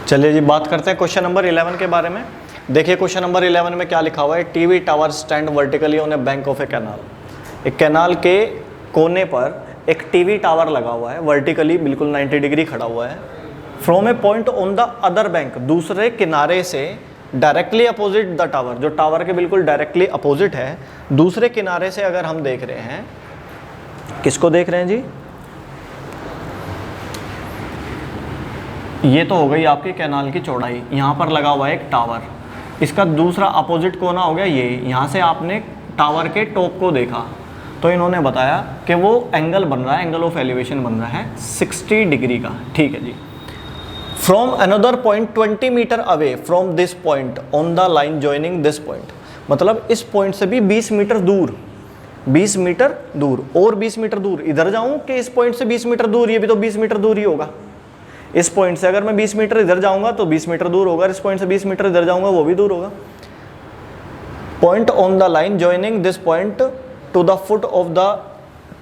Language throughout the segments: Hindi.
चलिए जी, बात करते हैं क्वेश्चन नंबर 11 के बारे में। देखिए क्वेश्चन नंबर 11 में क्या लिखा हुआ है। TV tower stand vertically on A bank of A canal. एक कैनाल के कोने पर एक टीवी टावर लगा हुआ है, वर्टिकली बिल्कुल 90 डिग्री खड़ा हुआ है। From A point on the other bank, दूसरे किनारे से डायरेक्टली अपोजिट द टावर, जो टावर के बिल्कुल डायरेक्टली अपोजिट है, दूसरे किनारे से अगर हम देख रहे हैं, किसको देख रहे हैं जी? ये तो हो गई आपकी कैनाल की चौड़ाई। यहाँ पर लगा हुआ है एक टावर, इसका दूसरा अपोजिट कोना हो गया ये। यहाँ से आपने टावर के टॉप को देखा तो इन्होंने बताया कि वो एंगल बन रहा है, एंगल ऑफ एलिवेशन बन रहा है 60 डिग्री का। ठीक है जी। From another point 20 metre away from this point on the line joining this point, मतलब इस पॉइंट से भी 20 मीटर दूर, 20 मीटर दूर और 20 मीटर दूर इधर जाऊं कि इस पॉइंट से 20 मीटर दूर, ये भी तो 20 मीटर दूर ही होगा। इस पॉइंट से अगर मैं 20 मीटर इधर जाऊंगा तो 20 मीटर दूर होगा, इस पॉइंट से 20 मीटर इधर जाऊंगा वो भी दूर होगा। Point on the line joining this point two the foot of the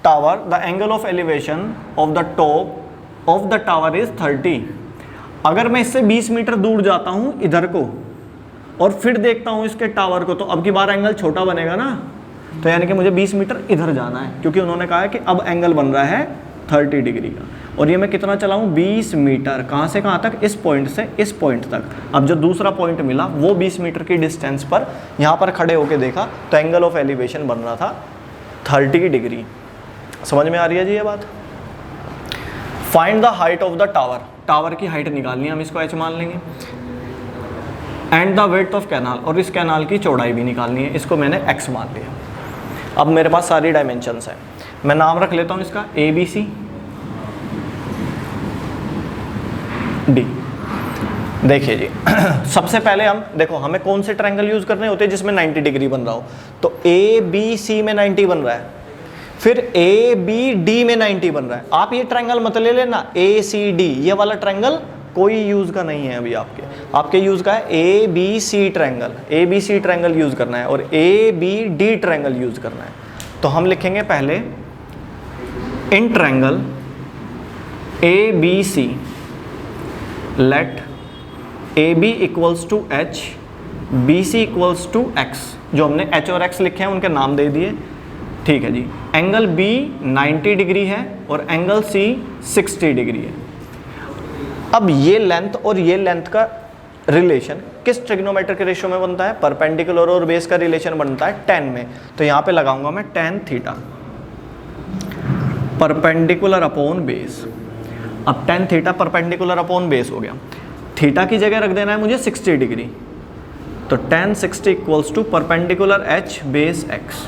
tower, the angle of elevation of the top of the tower is 30। अगर मैं इससे 20 मीटर दूर जाता हूं इधर को और फिर देखता हूं इसके टावर को, तो अब की बार एंगल छोटा बनेगा ना, तो यानी कि मुझे 20 मीटर इधर जाना है, क्योंकि उन्होंने कहा है कि अब एंगल बन रहा है 30 डिग्री का। और ये मैं कितना चलाऊं? 20 मीटर। कहाँ से कहाँ तक? इस पॉइंट से इस पॉइंट तक। अब जो दूसरा पॉइंट मिला वो 20 मीटर की डिस्टेंस पर यहाँ पर खड़े होके देखा तो एंगल ऑफ एलिवेशन बन रहा था 30 डिग्री। समझ में आ रही है जी ये बात? Find the height of the tower, tower की हाइट निकालनी है, हम इसको h मान लेंगे। And the width of canal, और इस कैनाल की चौड़ाई भी निकालनी है, इसको मैंने x मान लिया। अब मेरे पास सारी डायमेंशंस हैं, मैं नाम रख लेता हूँ इसका ABC D। देखिए जी सबसे पहले हम देखो हमें कौन से ट्रायंगल यूज करने होते हैं जिसमें 90 डिग्री बन रहा हो। तो ABC में 90 बन रहा है, फिर ABD में 90 बन रहा है। आप ये ट्रायंगल मत ले लेना ACD, ये वाला ट्रायंगल कोई यूज का नहीं है अभी आपके यूज का है ABC triangle, ABC triangle use करना है और ABD ट्रायंगल यूज करना है। तो हम लिखेंगे पहले in triangle ABC let AB equals to H, BC equals to X। जो हमने H और X लिखे हैं उनके नाम दे दिए। ठीक है जी। एंगल B 90 डिग्री है और एंगल C 60 डिग्री है। अब ये लेंथ और ये लेंथ का रिलेशन किस ट्रिग्नोमेट्रिक रेशियो में बनता है? परपेंडिकुलर और बेस का रिलेशन बनता है tan में। तो यहाँ पे लगाऊंगा मैं tan theta, perpendicular upon base. अब tan theta perpendicular upon base हो गया। थीटा की जगह रख देना है मुझे 60 डिग्री, तो tan 60 equals to perpendicular h base x।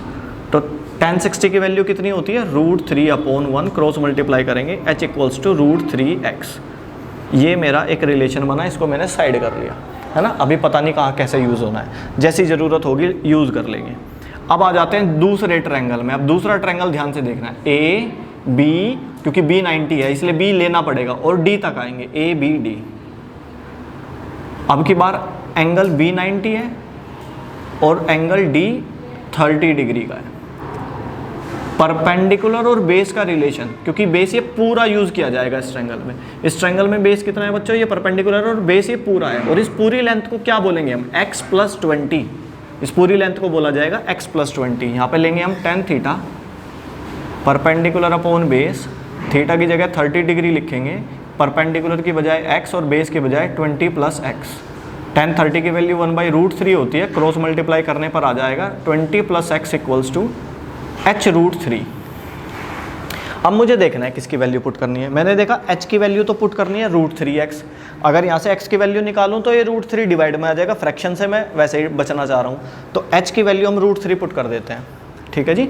तो tan 60 की वैल्यू कितनी होती है? √3/1, क्रॉस मल्टीप्लाई करेंगे h इक्वल्स टू √3x। ये मेरा एक रिलेशन बना, इसको मैंने साइड कर लिया है ना। अभी पता नहीं कहाँ कैसे यूज़ होना है, जैसी ज़रूरत होगी यूज़ कर लेंगे। अब आ जाते हैं दूसरे ट्रायंगल में। अब दूसरा ट्रायंगल ध्यान से देखना है A B, क्योंकि B 90 है इसलिए B लेना पड़ेगा, और D तक आएंगे ABD। अब की बार एंगल B 90 है और एंगल D 30 डिग्री का है। परपेंडिकुलर और बेस का रिलेशन, क्योंकि बेस ये पूरा यूज किया जाएगा इस ट्रायंगल में। इस ट्रायंगल में बेस कितना है बच्चों? ये परपेंडिकुलर और बेस ये पूरा है, और इस पूरी लेंथ को क्या बोलेंगे हम? x + 20। इस पूरी लेंथ को बोला जाएगा x + 20। यहाँ पे लेंगे हम tan theta perpendicular upon base, theta की जगह 30 डिग्री लिखेंगे, परपेंडिकुलर की बजाय x और बेस की बजाय 20 + x। tan 30 की वैल्यू 1/√3 होती है, क्रॉस मल्टीप्लाई करने पर आ जाएगा 20 + x इक्वल्स टू h√3। अब मुझे देखना है किसकी वैल्यू पुट करनी है। मैंने देखा h की वैल्यू तो पुट करनी है √3x। अगर यहाँ से x की वैल्यू निकालूं तो ये √3 डिवाइड में आ जाएगा, फ्रैक्शन से मैं वैसे ही बचना चाह रहा हूँ। तो h की वैल्यू हम √3 पुट कर देते हैं। ठीक है जी।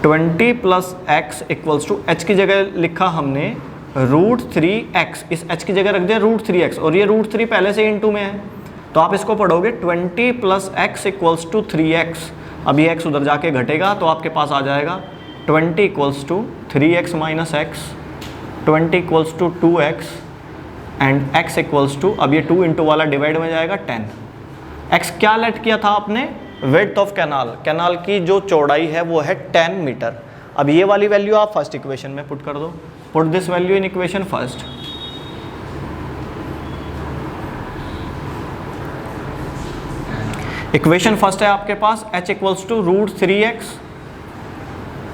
20 + x इक्वल्स टू h की जगह लिखा हमने √3x, इस h की जगह रख दिया √3x, और ये √3 पहले से इंटू में है, तो आप इसको पढ़ोगे 20 + x इक्वल्स टू 3x। अब ये x उधर जाके घटेगा तो आपके पास आ जाएगा 20 equals to 3x - x, 20 equals to 2x and x equals to, अब ये 2 इंटू वाला डिवाइड में जाएगा 10। x क्या लेट किया था आपने? विड्थ ऑफ कैनाल, कैनाल की जो चौड़ाई है वो है 10 मीटर। अब ये वाली वैल्यू आप फर्स्ट इक्वेशन में पुट कर दो। Put this value in equation first. Equation first है आपके पास h equals to √3x,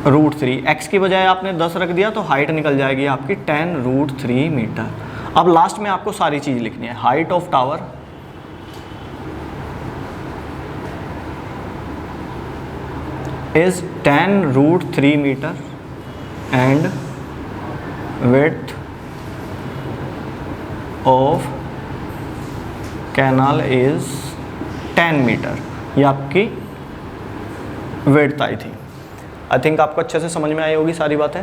√3 x की बजाय आपने 10 रख दिया तो हाइट निकल जाएगी आपकी 10√3 मीटर। अब लास्ट में आपको सारी चीज़ लिखनी है। Height of tower is 10√3 metre and width of canal is 10 metre. ये आपकी width आई थी। आई थिंक आपको अच्छे से समझ में आई होगी सारी बातें।